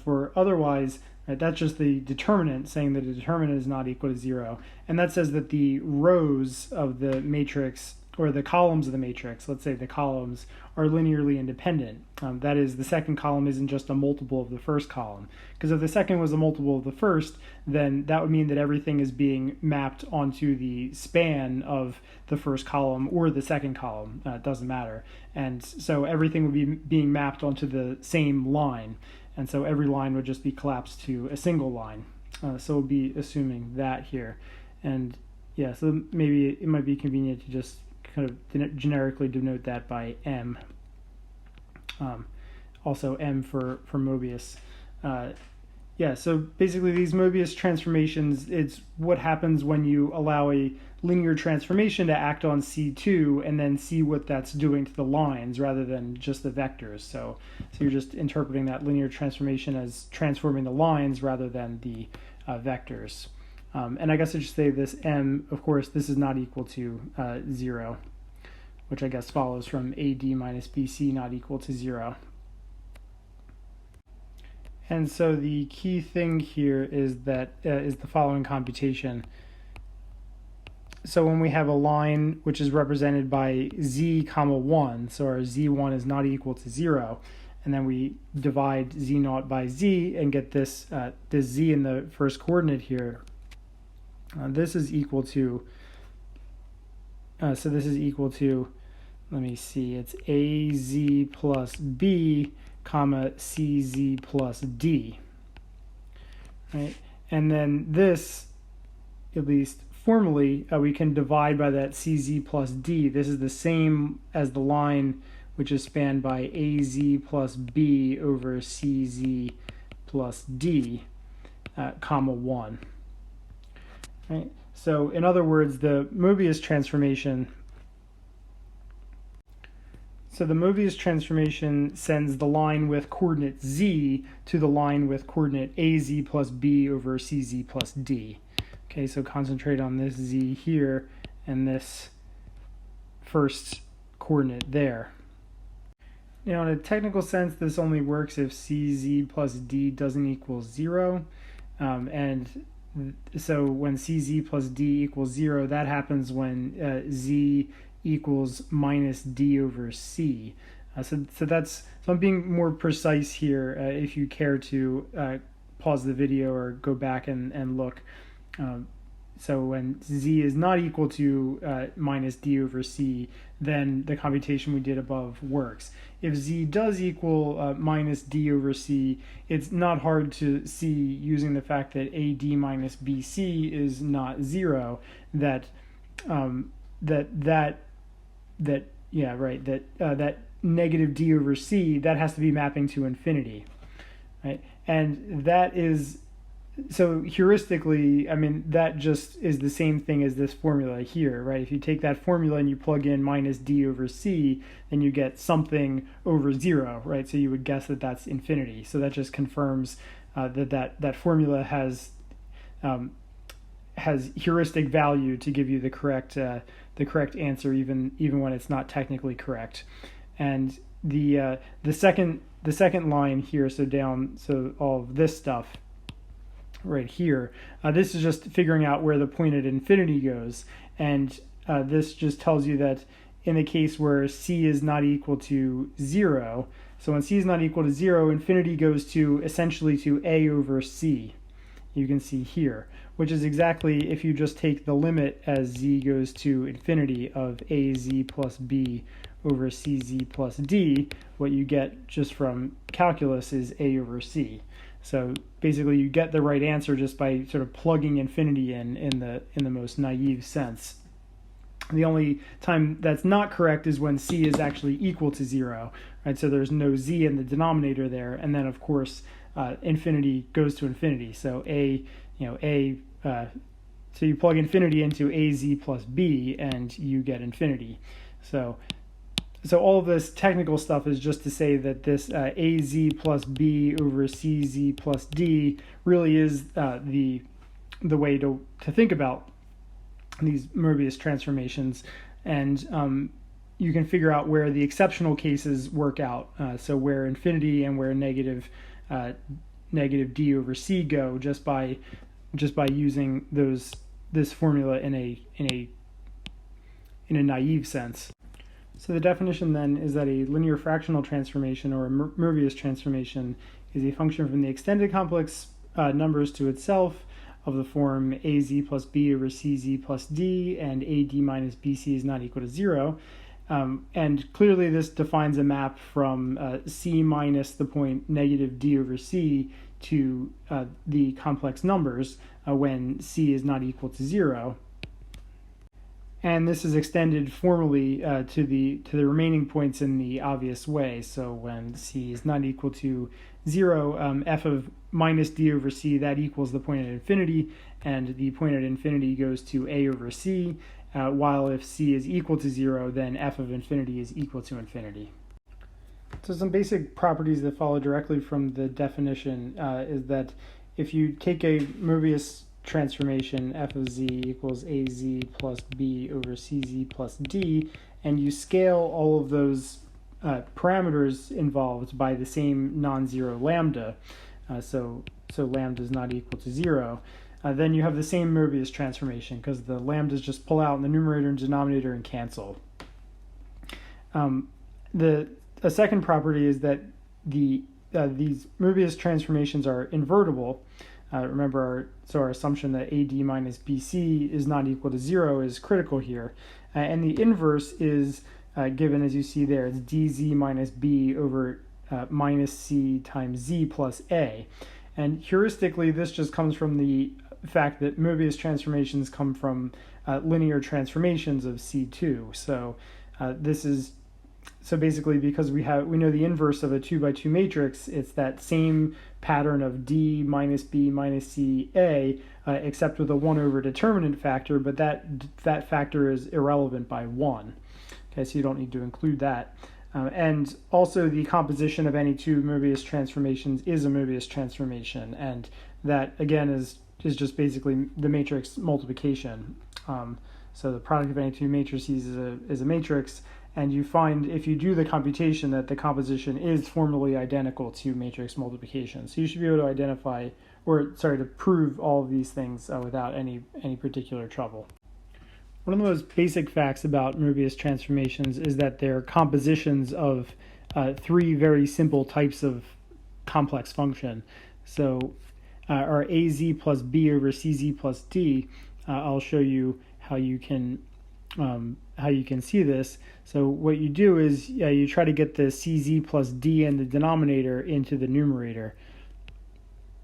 For otherwise, that's just the determinant saying that the determinant is not equal to 0. And that says that the rows of the matrix, or the columns of the matrix, let's say the columns, are linearly independent. That is, the second column isn't just a multiple of the first column. Because if the second was a multiple of the first, then that would mean that everything is being mapped onto the span of the first column or the second column. It doesn't matter. And so everything would be being mapped onto the same line. And so every line would just be collapsed to a single line. So we'll be assuming that here. And yeah, so maybe it might be convenient to just kind of generically denote that by M. Also M for Mobius. So basically these Mobius transformations, it's what happens when you allow a linear transformation to act on C2 and then see what that's doing to the lines rather than just the vectors. So you're just interpreting that linear transformation as transforming the lines rather than the vectors. And I guess I should say this M, of course, this is not equal to 0, which I guess follows from AD minus BC not equal to 0. And so the key thing here is that is the following computation. so when we have a line which is represented by z comma 1, so our z1 is not equal to 0, and then we divide z0 by z and get this, this z in the first coordinate here, this is equal to, so this is equal to, let me see, it's az plus b comma cz plus d, right? And then this, at least formally, we can divide by that cz plus d. This is the same as the line which is spanned by az plus b over cz plus d, comma 1. Right? So in other words, the Mobius transformation, sends the line with coordinate z to the line with coordinate az plus b over cz plus d. Okay, so concentrate on this z here and this first coordinate there. Now, in a technical sense, this only works if cz plus d doesn't equal 0. And so when cz plus d equals 0, that happens when z equals minus d over c. So I'm being more precise here if you care to pause the video or go back and look. So when z is not equal to minus d over c, then the computation we did above works. If z does equal minus d over c, it's not hard to see, using the fact that ad minus bc is not 0, that that negative d over c, that has to be mapping to infinity, right? And that is, so heuristically, I mean, that just is the same thing as this formula here, right? If you take that formula and you plug in minus d over c, then you get something over 0, right? So you would guess that that's infinity. So that just confirms that formula has heuristic value to give you the correct answer, even when it's not technically correct. And the second line here, so all of this stuff right here, this is just figuring out where the point at infinity goes, and this just tells you that in the case where c is not equal to 0, so when c is not equal to 0, infinity goes to essentially to a over c. You can see here, which is exactly, if you just take the limit as z goes to infinity of az plus b over cz plus d, what you get just from calculus is a over c. So basically you get the right answer just by sort of plugging infinity in the most naive sense. The only time that's not correct is when c is actually equal to 0, right? So there's no z in the denominator there, and then of course infinity goes to infinity. So so you plug infinity into az plus b and you get infinity. So all of this technical stuff is just to say that this az plus b over cz plus d really is the way to think about these Möbius transformations, and you can figure out where the exceptional cases work out. So where infinity and where negative d over c go, just by using this formula in a naive sense. So the definition then is that a linear fractional transformation, or a Merbius transformation, is a function from the extended complex numbers to itself of the form az plus b over cz plus d, and ad minus bc is not equal to 0. And clearly this defines a map from c minus the point negative d over c to the complex numbers when c is not equal to 0. And this is extended formally to the remaining points in the obvious way. So when c is not equal to 0, f of minus d over c, that equals the point at infinity, and the point at infinity goes to a over c, while if c is equal to 0, then f of infinity is equal to infinity. So some basic properties that follow directly from the definition is that if you take a Mobius transformation, f of z equals az plus b over cz plus d, and you scale all of those parameters involved by the same non-zero lambda, so lambda is not equal to 0, then you have the same Möbius transformation because the lambdas just pull out in the numerator and denominator and cancel. A second property is that these Möbius transformations are invertible. Remember, our assumption that AD minus BC is not equal to 0 is critical here. And the inverse is given, as you see there, it's dz minus b over minus c times z plus a. And heuristically, this just comes from the fact that Möbius transformations come from linear transformations of C2. So so basically, because we know the inverse of a 2 by 2 matrix, it's that same pattern of d minus b minus c a, except with a 1 over determinant factor, but that factor is irrelevant by 1. Okay, so you don't need to include that. And also the composition of any two Möbius transformations is a Möbius transformation, and that again is just basically the matrix multiplication. So the product of any two matrices is a matrix, and you find if you do the computation that the composition is formally identical to matrix multiplication. So you should be able to prove all of these things without any particular trouble. One of the most basic facts about Mobius transformations is that they're compositions of three very simple types of complex function. So our az plus b over cz plus d, I'll show you how you can see this. So what you do is you try to get the cz plus d in the denominator into the numerator.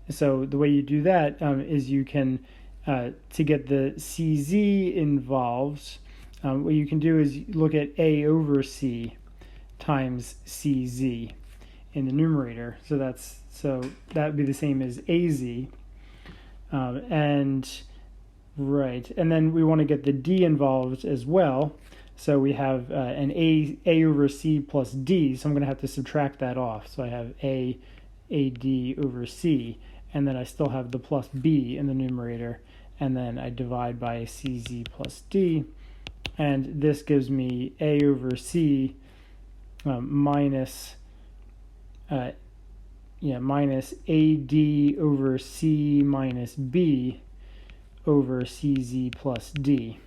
So the way you do that is you can to get the CZ involved, what you can do is look at A over C times CZ in the numerator. So that would be the same as AZ. And then we want to get the D involved as well. So we have an A over C plus D. So I'm going to have to subtract that off. So I have AD over C. And then I still have the plus b in the numerator, and then I divide by cz plus d, and this gives me a over c minus ad over c minus b over cz plus d.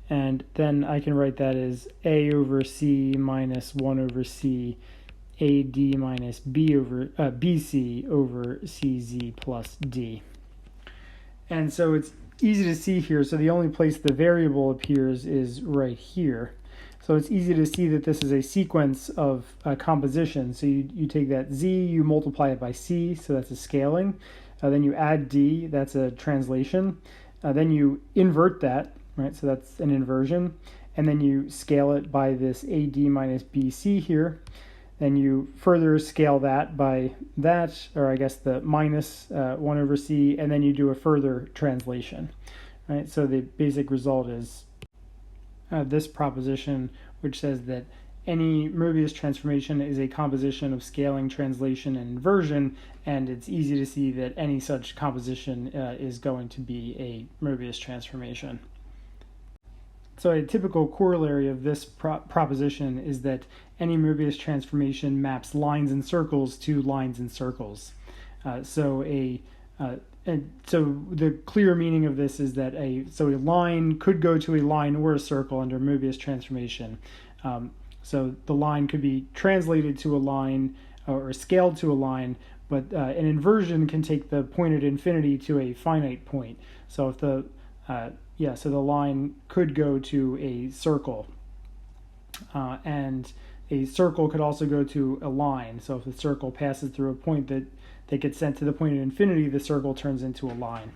And then I can write that as a over c minus 1 over c AD minus B over BC over CZ plus D. And so it's easy to see here. So the only place the variable appears is right here. So it's easy to see that this is a sequence of composition. So you take that Z, you multiply it by C, so that's a scaling. Then you add D, that's a translation. Then you invert that, right? So that's an inversion. And then you scale it by this AD minus BC here. Then you further scale that by that, or I guess the minus 1 over c, and then you do a further translation. Right? So the basic result is this proposition, which says that any Möbius transformation is a composition of scaling, translation, and inversion, and it's easy to see that any such composition is going to be a Möbius transformation. So a typical corollary of this proposition is that any Möbius transformation maps lines and circles to lines and circles. So the clear meaning of this is that a line could go to a line or a circle under Möbius transformation. So the line could be translated to a line or scaled to a line, but an inversion can take the point at infinity to a finite point. So if the line could go to a circle, and a circle could also go to a line. So if the circle passes through a point that gets sent to the point at infinity, the circle turns into a line.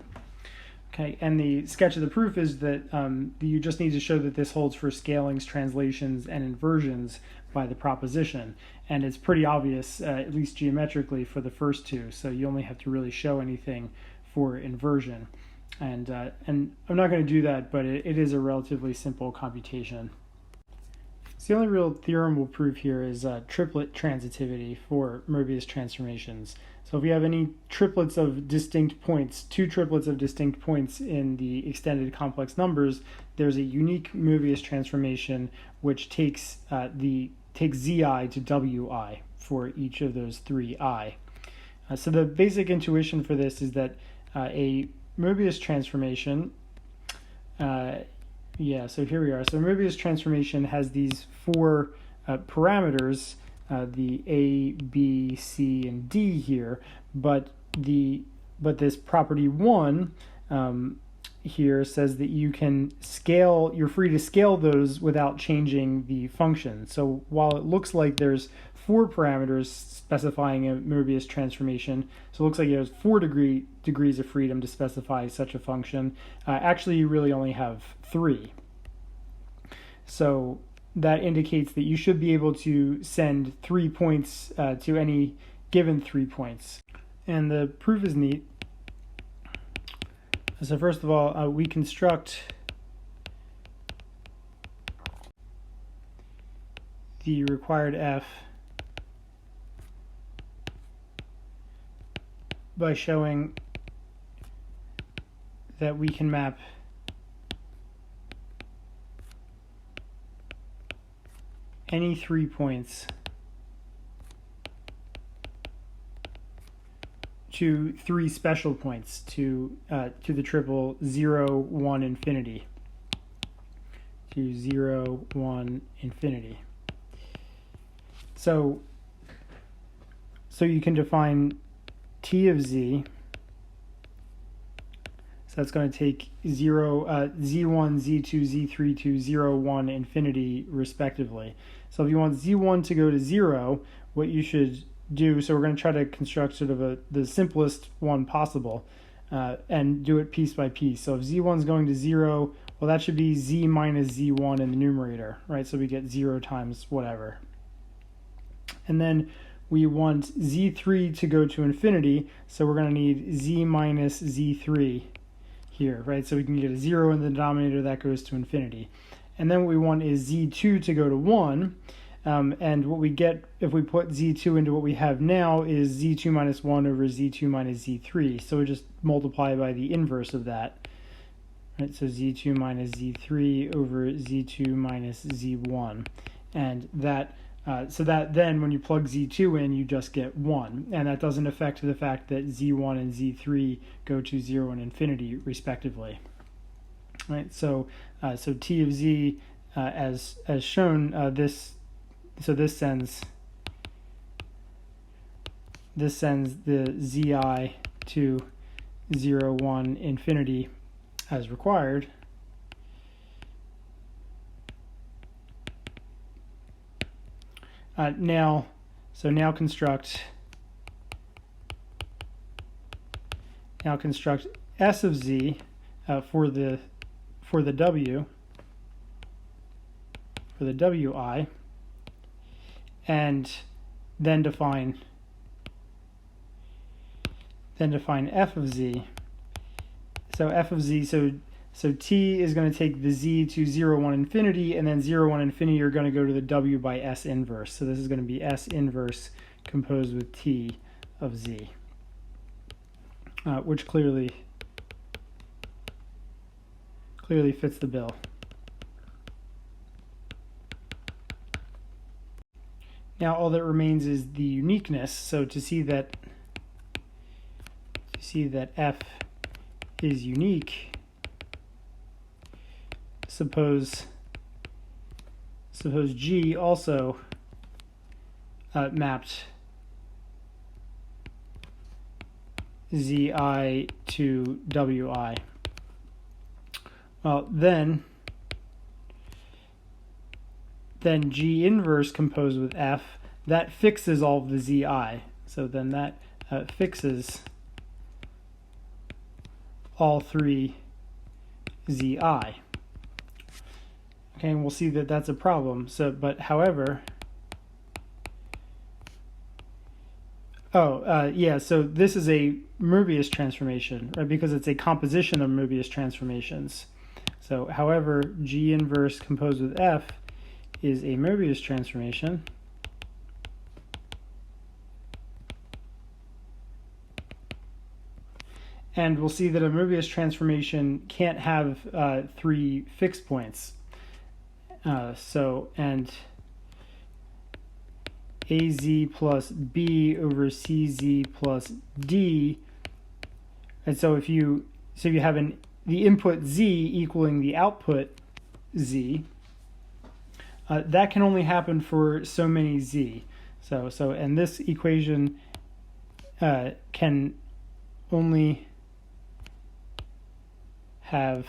Okay, and the sketch of the proof is that you just need to show that this holds for scalings, translations, and inversions by the proposition. And it's pretty obvious, at least geometrically, for the first two. So you only have to really show anything for inversion. And I'm not going to do that, but it is a relatively simple computation. So the only real theorem we'll prove here is triplet transitivity for Möbius transformations. So if we have any triplets of distinct points, two triplets of distinct points in the extended complex numbers, there's a unique Möbius transformation which takes zi to wi for each of those three I. So the basic intuition for this is that a Mobius transformation. So here we are. So Mobius transformation has these four parameters, the A, B, C, and D here, but this property 1 here says that you can scale, you're free to scale those without changing the function. So while it looks like there's 4 parameters specifying a Merbius transformation, so it looks like you have 4 degrees of freedom to specify such a function. Actually, you really only have 3. So that indicates that you should be able to send 3 points to any given 3 points. And the proof is neat. So first of all, we construct the required f by showing that we can map any 3 points to 3 special points to the triple 0, 1, infinity. To 0, 1, infinity. So you can define T of Z. So that's going to take Z1, Z2, Z3 to 0, 1, infinity, respectively. So if you want Z1 to go to 0, what you should do, so we're going to try to construct sort of the simplest one possible and do it piece by piece. So if Z1 is going to 0, well, that should be Z minus Z1 in the numerator, right? So we get 0 times whatever. And then we want Z3 to go to infinity, so we're going to need Z minus Z3 here, right? So we can get a 0 in the denominator, that goes to infinity. And then what we want is Z2 to go to 1, and what we get if we put Z2 into what we have now is Z2 minus 1 over Z2 minus Z3. So we just multiply by the inverse of that, right? So Z2 minus Z3 over Z2 minus Z1. And that so that then when you plug Z2 in, you just get 1. And that doesn't affect the fact that Z1 and Z3 go to 0 and infinity, respectively. Right? So T of Z, as shown, this sends the Zi to 0, 1, infinity as required. Now construct S of Z for the W, for the Wi, and then define f of z. So f of z, so t is going to take the z to 0, 1, infinity, and then 0, 1, infinity are going to go to the w by s inverse. So this is going to be s inverse composed with t of z, which clearly fits the bill. Now all that remains is the uniqueness. So to see that f is unique, suppose G also mapped Zi to Wi. Well, then G inverse composed with f, that fixes all of the Zi. So then that fixes all 3 Zi. Okay, and we'll see that that's a problem. So, but however, so this is a Möbius transformation, right? Because it's a composition of Möbius transformations. So, however, G inverse composed with f is a Möbius transformation. And we'll see that a Möbius transformation can't have 3 fixed points. And AZ plus B over CZ plus D, And so if you have the input z equaling the output z, that can only happen for so many z. And this equation can only have,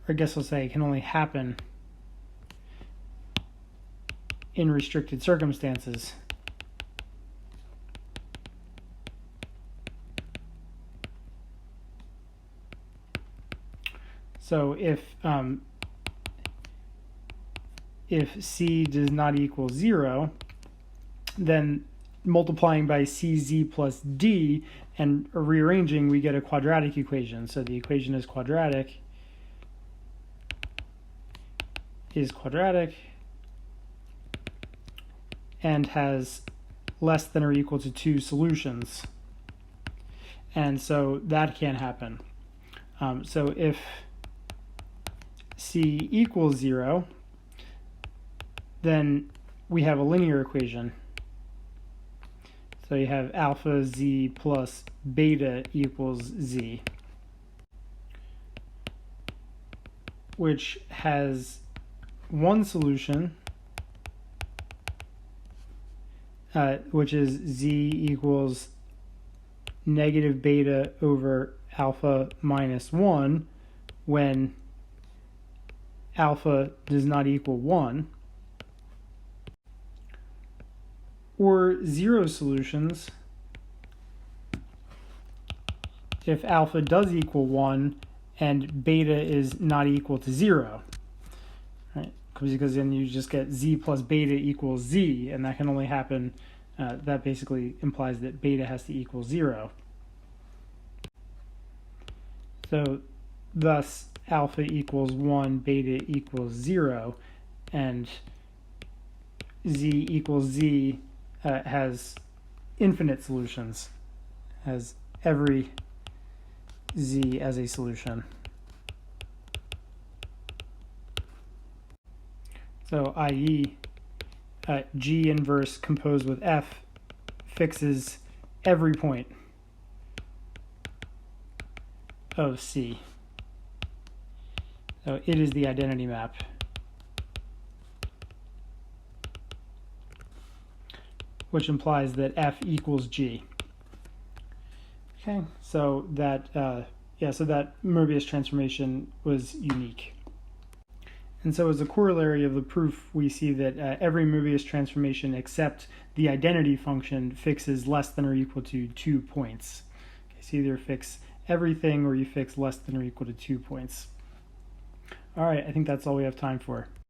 or I guess I'll say, can only happen in restricted circumstances. So if c does not equal 0, then multiplying by cz plus d and rearranging, we get a quadratic equation. So the equation is quadratic, and has less than or equal to 2 solutions. And so that can't happen. So if c equals 0, then we have a linear equation. So you have alpha z plus beta equals z, which has one solution, which is z equals negative beta over alpha minus 1 when alpha does not equal 1. Or 0 solutions if alpha does equal 1 and beta is not equal to 0. Right? Because then you just get z plus beta equals z, and that can only happen, that basically implies that beta has to equal 0. So thus alpha equals 1, beta equals 0, and z equals z has infinite solutions, has every z as a solution. So i.e. G inverse composed with F fixes every point of C. So it is the identity map. Which implies that F equals G. Okay, so that so that Möbius transformation was unique. And so as a corollary of the proof, we see that every Möbius transformation except the identity function fixes less than or equal to 2 points. Okay, so either fix everything or you fix less than or equal to 2 points. All right, I think that's all we have time for.